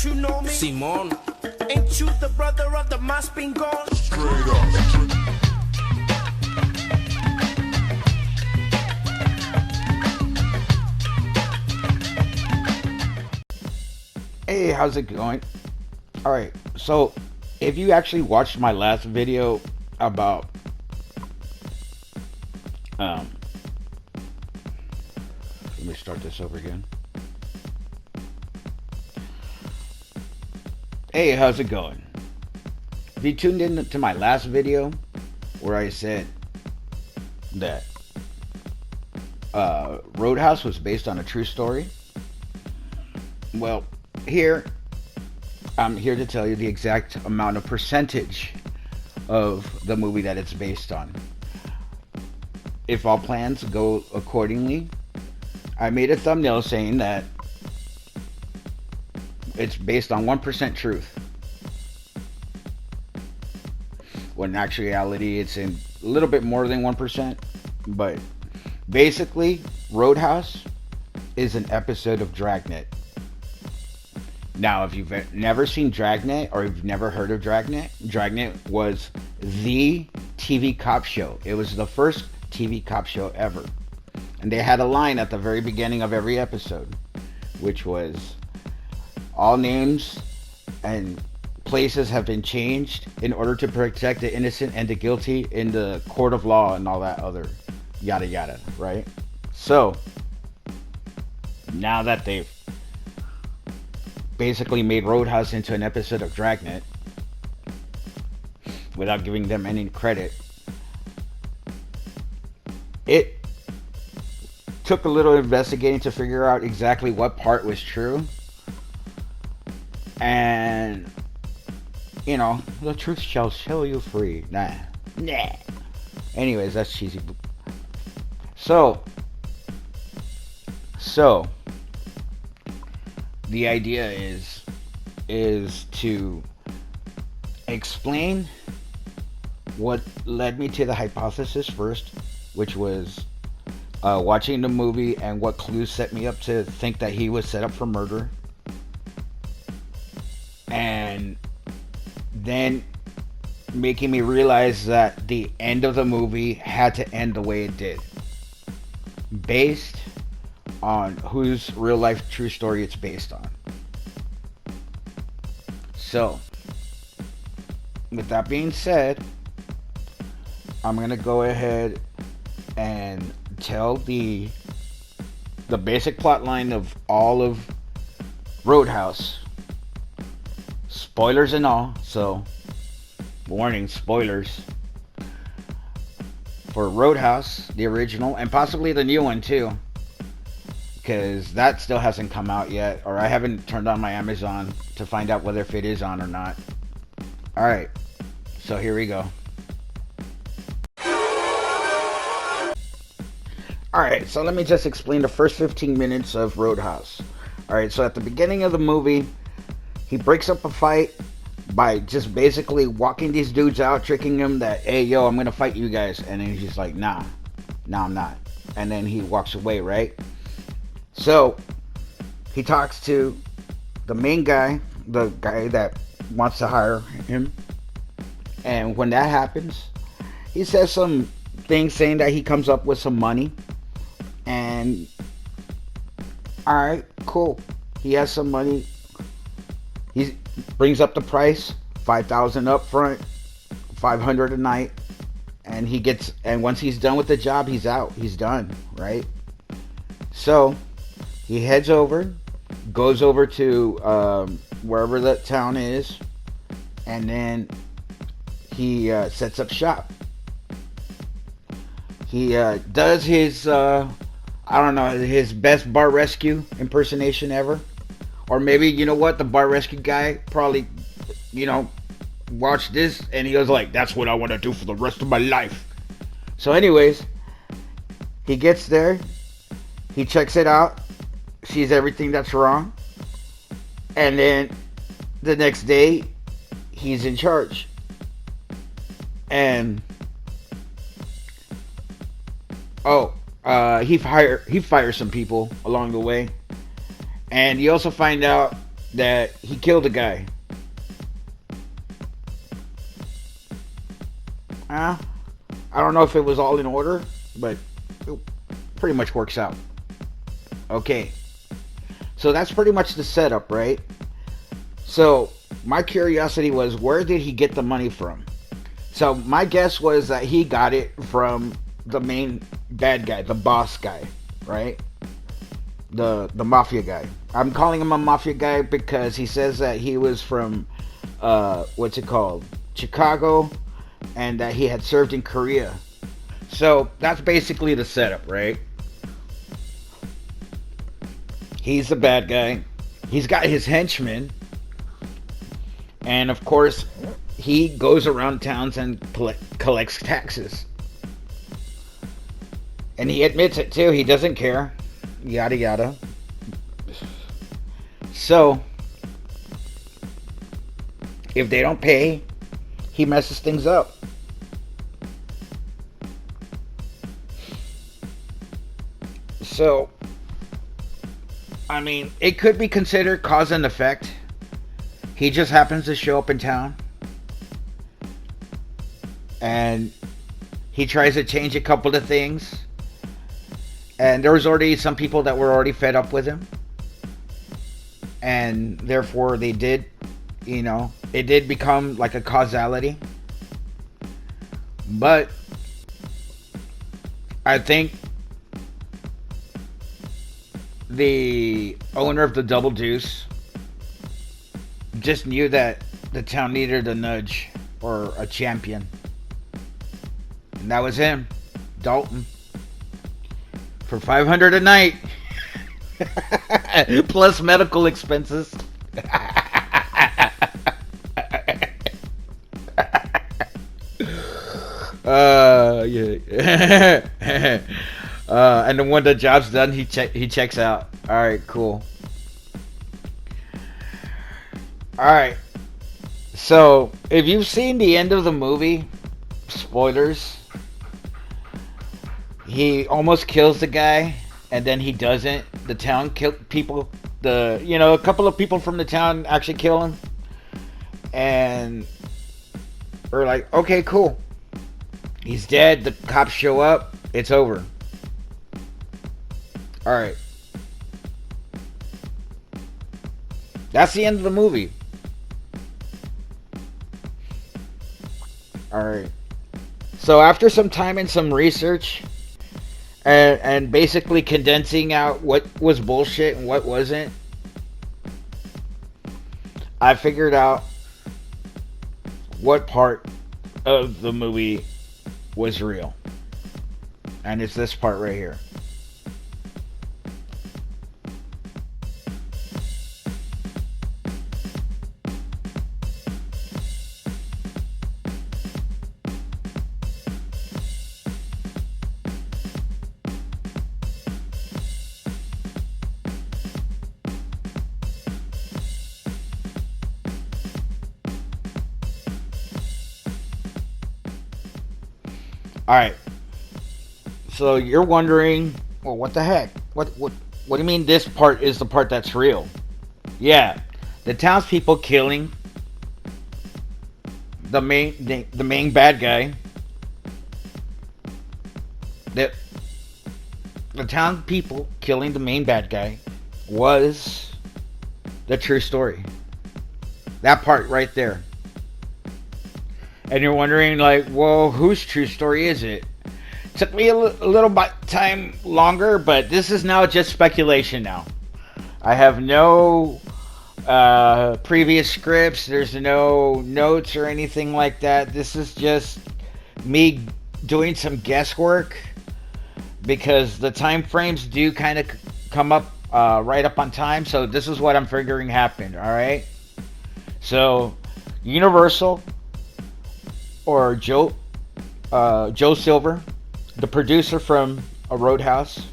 you know me? Simón. Ain't you the brother of the mask being gone? Straight up. Hey, how's it going? Alright, so if you actually watched my last video about let me start this over again. Hey, how's it going? If you tuned in to my last video where I said that Roadhouse was based on a true story, well, here I'm here to tell you the exact amount of percentage of the movie that it's based on. If all plans go accordingly, I made a thumbnail saying that it's based on 1% truth, when in actuality it's in a little bit more than 1%. But basically, Roadhouse is an episode of Dragnet. Now, if you've never seen Dragnet or you've never heard of Dragnet, Dragnet was the TV cop show. It was the first TV cop show ever. And they had a line at the very beginning of every episode, which was, all names and places have been changed in order to protect the innocent and the guilty in the court of law and all that other yada yada, right? So, now that they've basically made Roadhouse into an episode of Dragnet without giving them any credit, it took a little investigating to figure out exactly what part was true. And, you know, the truth shall set you free. Nah. Anyways, that's cheesy. So, the idea is to explain what led me to the hypothesis first, which was watching the movie and what clues set me up to think that he was set up for murder. And then making me realize that the end of the movie had to end the way it did, based on whose real life true story it's based on. So, with that being said, I'm gonna go ahead and tell the basic plot line of all of Roadhouse. Spoilers and all, so warning, spoilers for Roadhouse, the original, and possibly the new one too, because that still hasn't come out yet, or I haven't turned on my Amazon to find out whether if it is on or not. Alright, so here we go. Alright, so let me just explain the first 15 minutes of Roadhouse. Alright, so at the beginning of the movie, he breaks up a fight by just basically walking these dudes out, tricking them that, hey, yo, I'm gonna fight you guys. And then he's just like, nah, I'm not. And then he walks away, right? So, he talks to the main guy, the guy that wants to hire him. And when that happens, he says some things saying that he comes up with some money. And, alright, cool. He has some money. He brings up the price, $5,000 up front, $500 a night, and once he's done with the job, he's out. He's done, right? So he heads over, goes over to wherever that town is, and then he sets up shop. He does his his best bar rescue impersonation ever. Or maybe, you know what, the bar rescue guy probably, watched this and he was like, that's what I want to do for the rest of my life. So anyways, he gets there, he checks it out, sees everything that's wrong, and then the next day, he's in charge. And, he fires some people along the way. And you also find out that he killed a guy. I don't know if it was all in order, but it pretty much works out. Okay, so that's pretty much the setup, right? So my curiosity was, where did he get the money from? So my guess was that he got it from the main bad guy, the boss guy, right? The mafia guy. I'm calling him a mafia guy because he says that he was from what's it called? Chicago, and that he had served in Korea. So that's basically the setup, right? He's the bad guy. He's got his henchmen. And of course, he goes around towns and collects taxes. And he admits it too. He doesn't care. Yada yada. So, if they don't pay, he messes things up. So, I mean, it could be considered cause and effect. He just happens to show up in town. And he tries to change a couple of things. And there was already some people that were already fed up with him. And therefore they did, it did become like a causality. But I think the owner of the Double Deuce just knew that the town needed a nudge or a champion. And that was him, Dalton. For $500 a night. Plus medical expenses. Yeah. And then when the job's done, he checks out. All right, cool. All right. So if you've seen the end of the movie, spoilers. He almost kills the guy, and then he doesn't. The town people. A couple of people from the town actually kill him, and we're like, okay, cool. He's dead. The cops show up. It's over. All right. That's the end of the movie. All right. So after some time and some research, and basically condensing out what was bullshit and what wasn't, I figured out what part of the movie was real. And it's this part right here. Alright. So you're wondering, well, what the heck? What do you mean this part is the part that's real? Yeah. The townspeople killing the main bad guy. The townspeople killing the main bad guy was the true story. That part right there. And you're wondering, like, well, whose true story is it? Took me a little bit time longer, but this is now just speculation now. I have no previous scripts. There's no notes or anything like that. This is just me doing some guesswork because the time frames do kind of come up right up on time. So this is what I'm figuring happened. All right. So Universal, or Joe Silver, the producer from a Roadhouse,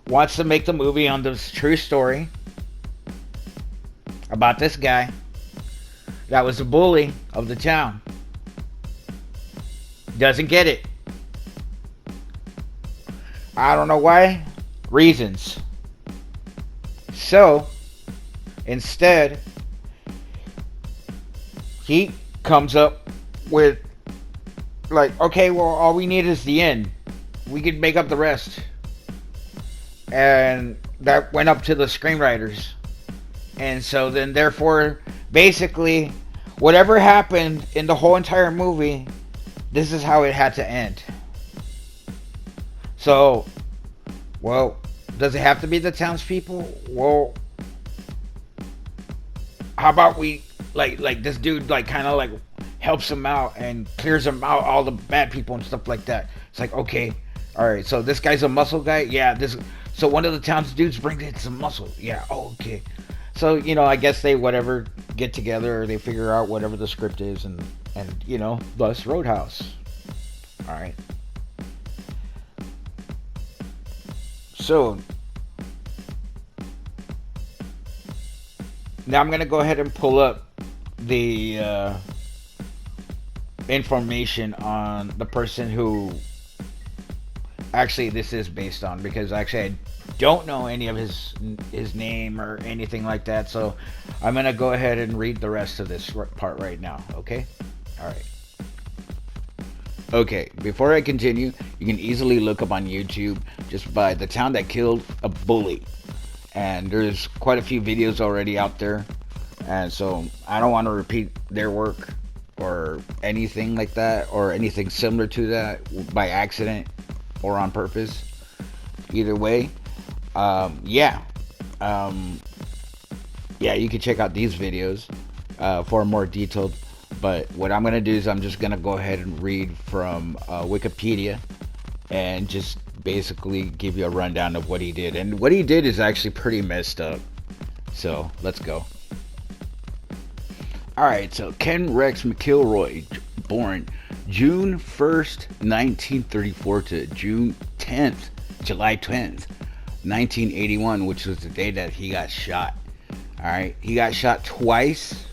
wants to make the movie on this true story about this guy that was a bully of the town. Doesn't get it. I don't know why. Reasons. So Instead, he comes up with, like, okay, well, all we need is the end. We could make up the rest. And that went up to the screenwriters. And so then, therefore, basically, whatever happened in the whole entire movie, this is how it had to end. So, well, does it have to be the townspeople? Well, how about we, like this dude, like, kind of like helps him out and clears him out, all the bad people and stuff like that. It's like, okay, all right, so this guy's a muscle guy. Yeah, this. So one of the town's dudes brings in some muscle. Yeah, oh, okay. So, I guess they whatever get together, or they figure out whatever the script is, and thus Roadhouse. All right. So now I'm gonna go ahead and pull up the information on the person who actually this is based on, because actually I don't know any of his name or anything like that. So I'm gonna go ahead and read the rest of this part right now. Okay. All right. Okay, before I continue, you can easily look up on YouTube just by the town that killed a bully. And there's quite a few videos already out there. And so I don't want to repeat their work or anything like that, or anything similar to that by accident or on purpose. Either way, yeah, you can check out these videos for more detailed. But what I'm going to do is I'm just going to go ahead and read from Wikipedia and just basically give you a rundown of what he did. And what he did is actually pretty messed up. So let's go. Alright, so Ken Rex McElroy, born June 1st, 1934 to July 10th, 1981, which was the day that he got shot. Alright, he got shot twice.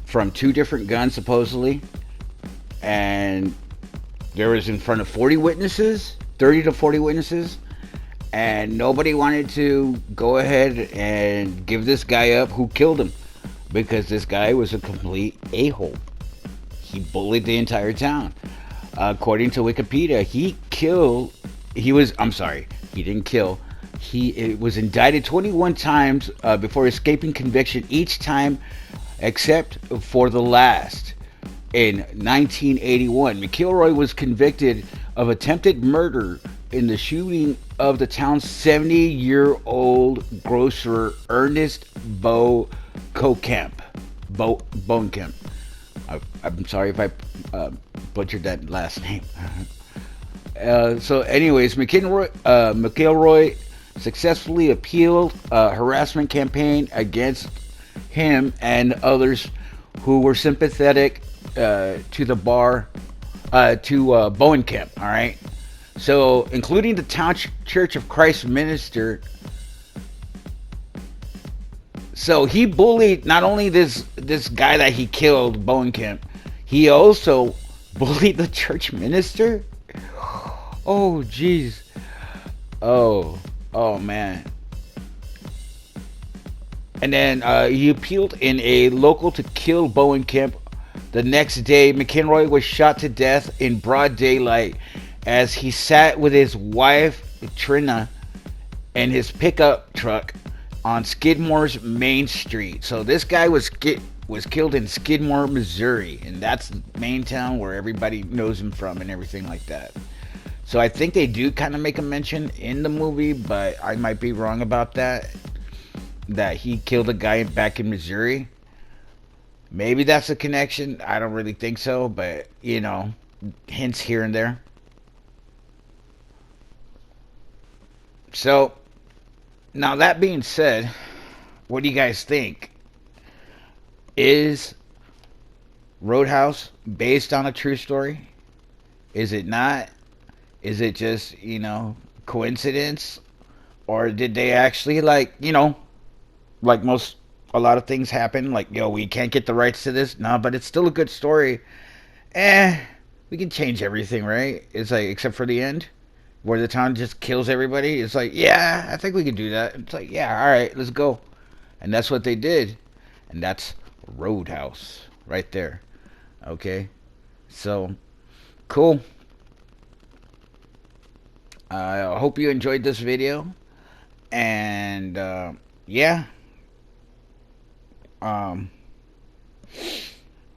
From two different guns, supposedly, and there was in front of 30 to 40 witnesses, and nobody wanted to go ahead and give this guy up who killed him, because this guy was a complete a-hole. He bullied the entire town. According to Wikipedia, he was indicted 21 times before escaping conviction each time, except for the last. In 1981, McElroy was convicted of attempted murder in the shooting of the town's 70-year-old grocer Ernest Bonekamp. I'm sorry if I butchered that last name. So anyways, McElroy successfully appealed a harassment campaign against him and others who were sympathetic to the bar, to Bonekamp. All right, so including the Town Church of Christ minister. So he bullied not only this guy that he killed, Bonekamp, he also bullied the church minister. Oh jeez. Oh man. And then he appealed in a local to kill Bonekamp. The next day, McElroy was shot to death in broad daylight as he sat with his wife, Trina, and his pickup truck on Skidmore's Main Street. So this guy was killed in Skidmore, Missouri, and that's the main town where everybody knows him from and everything like that. So I think they do kind of make a mention in the movie, but I might be wrong about that he killed a guy back in Missouri. Maybe that's a connection. I don't really think so, but hints here and there. So now, that being said, what do you guys think? Is Roadhouse based on a true story? Is it not? Is it just, coincidence? Or did they actually, like a lot of things happen, like, we can't get the rights to this? No, but it's still a good story. We can change everything, right? It's like, except for the end. where the town just kills everybody. It's like, yeah, I think we could do that. It's like, yeah, all right, let's go. And that's what they did. And that's Roadhouse right there. Okay, so cool. I hope you enjoyed this video. And yeah, um,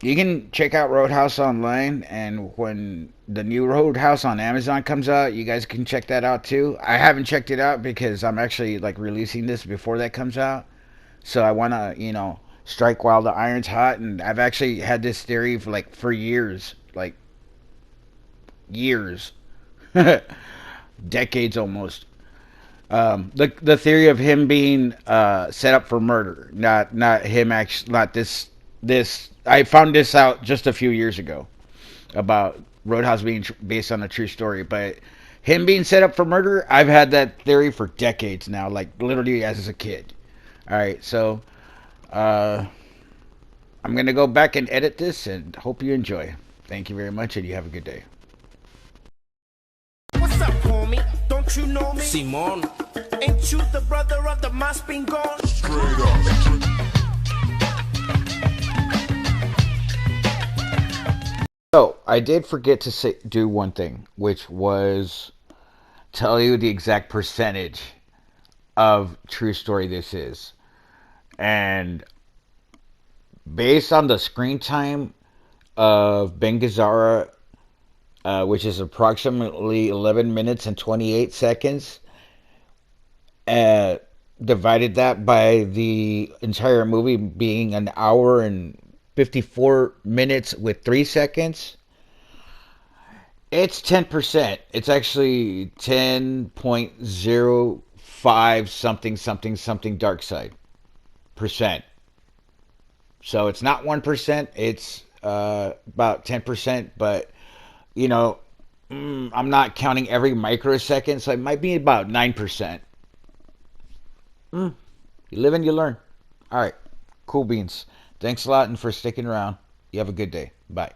you can check out Roadhouse online, and when the new Roadhouse on Amazon comes out, you guys can check that out too. I haven't checked it out because I'm actually like releasing this before that comes out, so I want to, strike while the iron's hot. And I've actually had this theory for years, like years, decades almost. The theory of him being set up for murder, not him actually, not this. I found this out just a few years ago about Roadhouse being based on a true story, but him being set up for murder, I've had that theory for decades now, like literally as a kid. All right, so I'm gonna go back and edit this, and hope you enjoy. Thank you very much, and you have a good day. What's up, homie? Don't you know me? Simon. Ain't you the brother of the mask being gone? Straight up. So, I did forget to do one thing, which was tell you the exact percentage of true story this is. And based on the screen time of Ben Gazzara, which is approximately 11 minutes and 28 seconds, divided that by the entire movie being an hour and 54 minutes with 3 seconds, it's 10%. It's actually 10.05 something dark side percent. So it's not 1%, it's about 10%, but I'm not counting every microsecond, so it might be about 9%. You live and you learn. All right, cool beans. Thanks a lot and for sticking around. You have a good day. Bye.